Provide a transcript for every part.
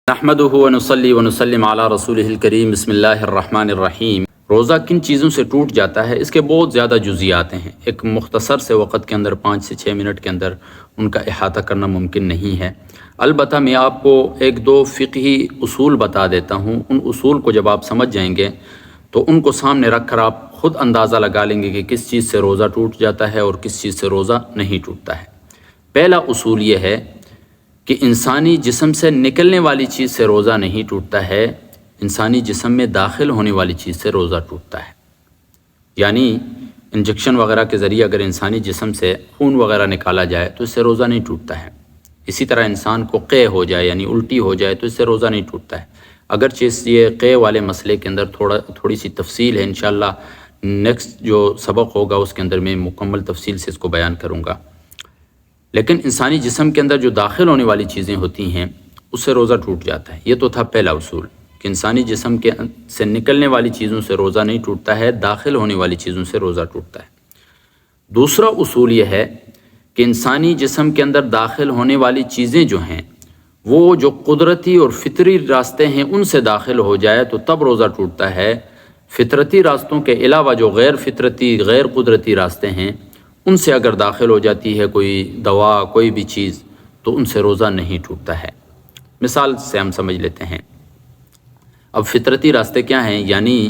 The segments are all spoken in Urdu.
نحمدہ ونصلی ونسلم علی رسولہ الکریم بسم اللہ الرحمن الرحیم۔ روزہ کن چیزوں سے ٹوٹ جاتا ہے، اس کے بہت زیادہ جزیات ہیں۔ ایک مختصر سے وقت کے اندر 5 سے 6 منٹ کے اندر ان کا احاطہ کرنا ممکن نہیں ہے۔ البتہ میں آپ کو ایک دو فقہی اصول بتا دیتا ہوں۔ ان اصول کو جب آپ سمجھ جائیں گے تو ان کو سامنے رکھ کر آپ خود اندازہ لگا لیں گے کہ کس چیز سے روزہ ٹوٹ جاتا ہے اور کس چیز سے روزہ نہیں ٹوٹتا ہے۔ پہلا اصول یہ ہے کہ انسانی جسم سے نکلنے والی چیز سے روزہ نہیں ٹوٹتا ہے، انسانی جسم میں داخل ہونے والی چیز سے روزہ ٹوٹتا ہے۔ یعنی انجیکشن وغیرہ کے ذریعے اگر انسانی جسم سے خون وغیرہ نکالا جائے تو اس سے روزہ نہیں ٹوٹتا ہے۔ اسی طرح انسان کو قے ہو جائے یعنی الٹی ہو جائے تو اس سے روزہ نہیں ٹوٹتا ہے۔ اگرچہ یہ قے والے مسئلے کے اندر تھوڑی سی تفصیل ہے، انشاءاللہ نیکسٹ جو سبق ہوگا اس کے اندر میں مکمل تفصیل سے اس کو بیان کروں گا۔ لیکن انسانی جسم کے اندر جو داخل ہونے والی چیزیں ہوتی ہیں اس سے روزہ ٹوٹ جاتا ہے۔ یہ تو تھا پہلا اصول کہ انسانی جسم سے نکلنے والی چیزوں سے روزہ نہیں ٹوٹتا ہے، داخل ہونے والی چیزوں سے روزہ ٹوٹتا ہے۔ دوسرا اصول یہ ہے کہ انسانی جسم کے اندر داخل ہونے والی چیزیں جو ہیں وہ جو قدرتی اور فطری راستے ہیں ان سے داخل ہو جائے تو تب روزہ ٹوٹتا ہے۔ فطرتی راستوں کے علاوہ جو غیر فطرتی غیر قدرتی راستے ہیں ان سے اگر داخل ہو جاتی ہے کوئی دوا کوئی بھی چیز تو ان سے روزہ نہیں ٹوٹتا ہے۔ مثال سے ہم سمجھ لیتے ہیں۔ اب فطرتی راستے کیا ہیں؟ یعنی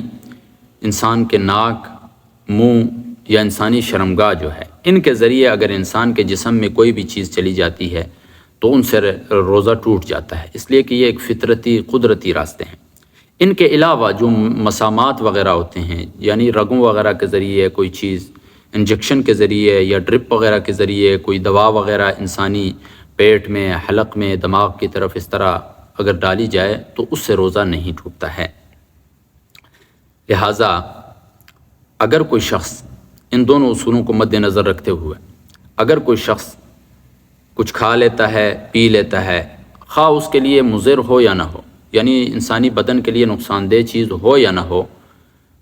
انسان کے ناک، منہ یا انسانی شرمگاہ جو ہے، ان کے ذریعے اگر انسان کے جسم میں کوئی بھی چیز چلی جاتی ہے تو ان سے روزہ ٹوٹ جاتا ہے، اس لیے کہ یہ ایک فطرتی قدرتی راستے ہیں۔ ان کے علاوہ جو مسامات وغیرہ ہوتے ہیں یعنی رگوں وغیرہ کے ذریعے کوئی چیز انجیکشن کے ذریعے یا ڈرپ وغیرہ کے ذریعے کوئی دوا وغیرہ انسانی پیٹ میں، حلق میں، دماغ کی طرف اس طرح اگر ڈالی جائے تو اس سے روزہ نہیں ٹوٹتا ہے۔ لہٰذا اگر کوئی شخص ان دونوں اصولوں کو مد نظر رکھتے ہوئے اگر کوئی شخص کچھ کھا لیتا ہے، پی لیتا ہے، خواہ اس کے لیے مضر ہو یا نہ ہو، یعنی انسانی بدن کے لیے نقصان دہ چیز ہو یا نہ ہو،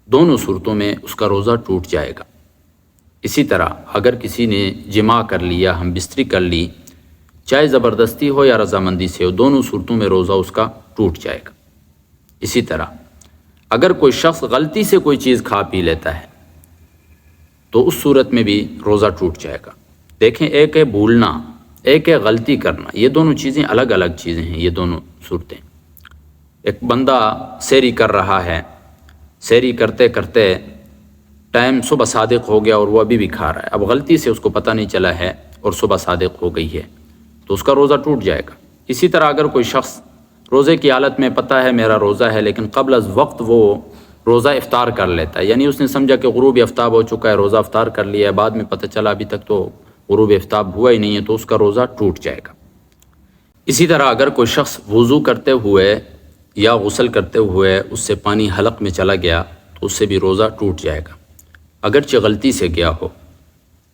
دونوں صورتوں میں اس کا روزہ ٹوٹ جائے گا۔ اسی طرح اگر کسی نے جماع کر لیا، ہم بستری کر لی، چاہے زبردستی ہو یا رضامندی سے ہو، دونوں صورتوں میں روزہ اس کا ٹوٹ جائے گا۔ اسی طرح اگر کوئی شخص غلطی سے کوئی چیز کھا پی لیتا ہے تو اس صورت میں بھی روزہ ٹوٹ جائے گا۔ دیکھیں، ایک ہے بھولنا، ایک ہے غلطی کرنا، یہ دونوں چیزیں الگ الگ چیزیں ہیں۔ یہ دونوں صورتیں، ایک بندہ سحری کر رہا ہے، سحری کرتے کرتے ٹائم صبح صادق ہو گیا اور وہ ابھی بھی کھا رہا ہے، اب غلطی سے اس کو پتہ نہیں چلا ہے اور صبح صادق ہو گئی ہے تو اس کا روزہ ٹوٹ جائے گا۔ اسی طرح اگر کوئی شخص روزے کی حالت میں پتہ ہے میرا روزہ ہے لیکن قبل از وقت وہ روزہ افطار کر لیتا ہے، یعنی اس نے سمجھا کہ غروب آفتاب ہو چکا ہے، روزہ افطار کر لیا ہے، بعد میں پتہ چلا ابھی تک تو غروب آفتاب ہوا ہی نہیں ہے، تو اس کا روزہ ٹوٹ جائے گا۔ اسی طرح اگر کوئی شخص وضو کرتے ہوئے یا غسل کرتے ہوئے اس سے پانی حلق میں چلا گیا تو اس سے بھی روزہ ٹوٹ جائے گا، اگرچہ غلطی سے گیا ہو۔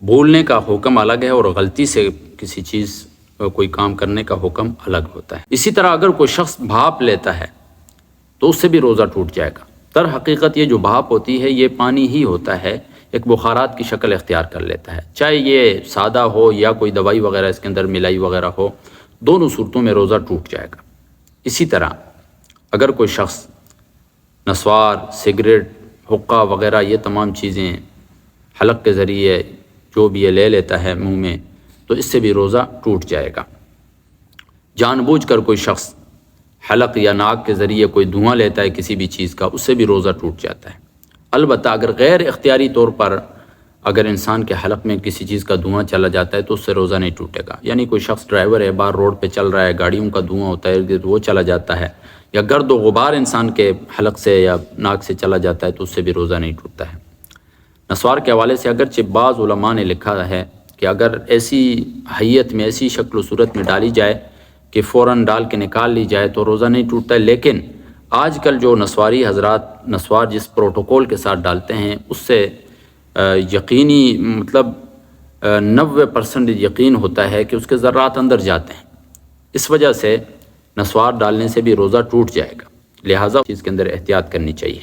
بھولنے کا حکم الگ ہے اور غلطی سے کسی چیز کوئی کام کرنے کا حکم الگ ہوتا ہے۔ اسی طرح اگر کوئی شخص بھاپ لیتا ہے تو اس سے بھی روزہ ٹوٹ جائے گا۔ در حقیقت یہ جو بھاپ ہوتی ہے یہ پانی ہی ہوتا ہے، ایک بخارات کی شکل اختیار کر لیتا ہے، چاہے یہ سادہ ہو یا کوئی دوائی وغیرہ اس کے اندر ملائی وغیرہ ہو، دونوں صورتوں میں روزہ ٹوٹ جائے گا۔ اسی طرح اگر کوئی شخص نسوار، سگریٹ، حقہ وغیرہ یہ تمام چیزیں حلق کے ذریعے جو بھی یہ لے لیتا ہے منہ میں تو اس سے بھی روزہ ٹوٹ جائے گا۔ جان بوجھ کر کوئی شخص حلق یا ناک کے ذریعے کوئی دھواں لیتا ہے کسی بھی چیز کا، اس سے بھی روزہ ٹوٹ جاتا ہے۔ البتہ اگر غیر اختیاری طور پر اگر انسان کے حلق میں کسی چیز کا دھواں چلا جاتا ہے تو اس سے روزہ نہیں ٹوٹے گا، یعنی کوئی شخص ڈرائیور ہے، باہر روڈ پہ چل رہا ہے، گاڑیوں کا دھواں ہوتا ہے وہ چلا جاتا ہے، یا گرد و غبار انسان کے حلق سے یا ناک سے چلا جاتا ہے تو اس سے بھی روزہ نہیں ٹوٹتا ہے۔ نسوار کے حوالے سے اگرچہ بعض علماء نے لکھا ہے کہ اگر ایسی حیت میں، ایسی شکل و صورت میں ڈالی جائے کہ فوراً ڈال کے نکال لی جائے تو روزہ نہیں ٹوٹتا ہے، لیکن آج کل جو نسواری حضرات نسوار جس پروٹوکول کے ساتھ ڈالتے ہیں اس سے یقینی 90% یقین ہوتا ہے کہ اس کے ذرات اندر جاتے ہیں، اس وجہ سے نسوار ڈالنے سے بھی روزہ ٹوٹ جائے گا۔ لہٰذا اس کے اندر احتیاط کرنی چاہیے۔